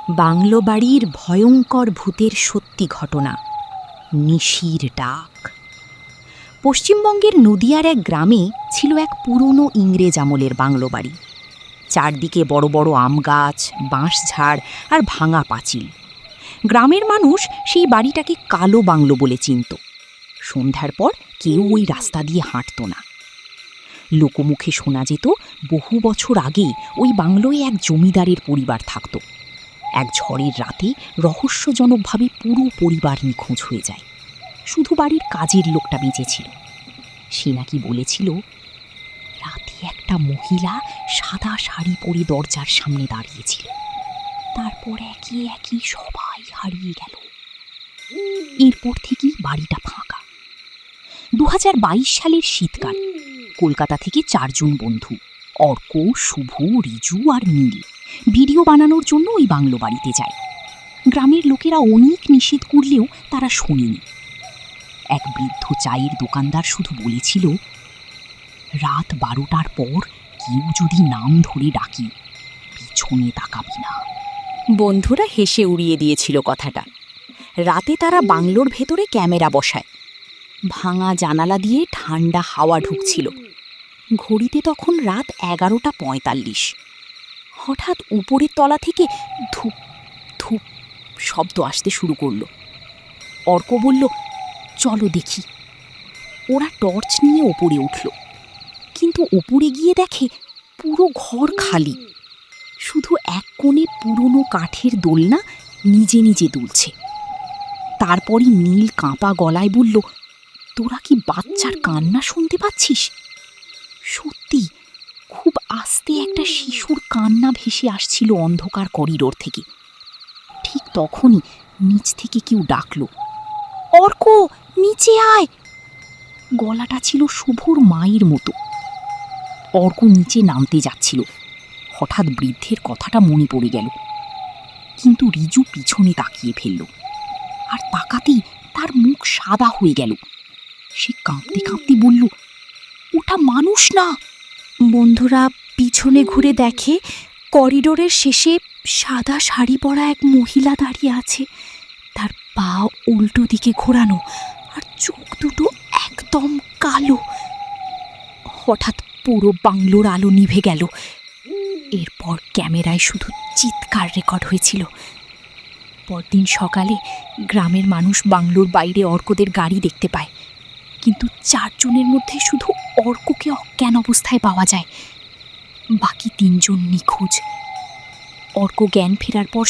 Bungalow বাড়ির ভয়ঙ্কর ভূতের সত্যি ঘটনা, নিশির ডাক। পশ্চিমবঙ্গের নদিয়ার এক গ্রামে ছিল এক পুরনো ইংরেজ আমলের বাংলো বাড়ি। চারদিকে বড় বড় আম গাছ, বাঁশঝাড় আর ভাঙা পাঁচিল। গ্রামের মানুষ সেই বাড়িটাকে কালো বাংলো বলে চিনত। সন্ধ্যার পর কেউ ওই রাস্তা দিয়ে হাঁটত না। লোকমুখে শোনা যেত বহু বছর আগে ওই বাংলোয় এক জমিদারের পরিবার থাকত। এক ঝড়ের রাতে রহস্যজনকভাবে পুরো পরিবার নিখোঁজ হয়ে যায়। শুধু বাড়ির কাজের লোকটা বেঁচেছিল। সে নাকি বলেছিল, রাতে একটা মহিলা সাদা শাড়ি পরে দরজার সামনে দাঁড়িয়েছিল। তারপর একে একে সবাই হারিয়ে গেল। এরপর থেকেই বাড়িটা ফাঁকা। 2022 সালের শীতকাল। কলকাতা থেকে 4 জন বন্ধু, অর্ক, শুভ, রিজু আর নীল, ভিডিও বানানোর জন্য ওই বাংলো বাড়িতে যায়। গ্রামের লোকেরা অনেক নিষেধ করলেও তারা শোনেনি। এক বৃদ্ধ চায়ের দোকানদার শুধু বলেছিল, রাত 12টার পর কেউ যদি নাম ধরে ডাকি, পিছনে তাকাবি না। বন্ধুরা হেসে উড়িয়ে দিয়েছিল কথাটা। রাতে তারা বাংলোর ভেতরে ক্যামেরা বসায়। ভাঙা জানালা দিয়ে ঠান্ডা হাওয়া ঢুকছিল। ঘড়িতে তখন রাত 11:45। হঠাৎ উপরের তলা থেকে ধূপ ধূপ শব্দ আসতে শুরু করলো। অর্ক বলল, চলো দেখি। ওরা টর্চ নিয়ে ওপরে উঠল, কিন্তু ওপরে গিয়ে দেখে পুরো ঘর খালি। শুধু এক কোণে পুরনো কাঠের দোলনা নিজে নিজে দুলছে। তারপরই নীল কাঁপা গলায় বলল, তোরা কি বাচ্চার কান্না শুনতে পাচ্ছিস? সত্যি, খুব আস্তে একটা শিশুর কান্না ভেসে আসছিল অন্ধকার করিডোর থেকে। ঠিক তখনই নিচ থেকে কেউ ডাকলো, অর্ক, নিচে আয়। গলাটা ছিল শুভর মায়ের মতো। অর্ক নিচে নামতে যাচ্ছিল। হঠাৎ বৃদ্ধের কথাটা মনে পড়ে গেল। কিন্তু রিজু পিছনে তাকিয়ে ফেলল, আর তাকাতেই তার মুখ সাদা হয়ে গেল। সে কাঁপতে কাঁপতে বলল, ওটা মানুষ না। বন্ধুরা পিছনে ঘুরে দেখে করিডোরের শেষে সাদা শাড়ি পরা এক মহিলা দাঁড়িয়ে আছে। তার পা উল্টো দিকে ঘোরানো, আর চোখ দুটো একদম কালো। হঠাৎ পুরো বাংলোর আলো নিভে গেল। এরপর ক্যামেরায় শুধু চিৎকার রেকর্ড হয়েছিল। পরদিন সকালে গ্রামের মানুষ বাংলোর বাইরে অর্কদের গাড়ি দেখতে পায়, কিন্তু 4 জনের মধ্যে শুধু অর্ককে অজ্ঞান অবস্থায় পাওয়া যায়। বাকি 3 জন নিখোঁজ। অর্ক জ্ঞান ফেরার পর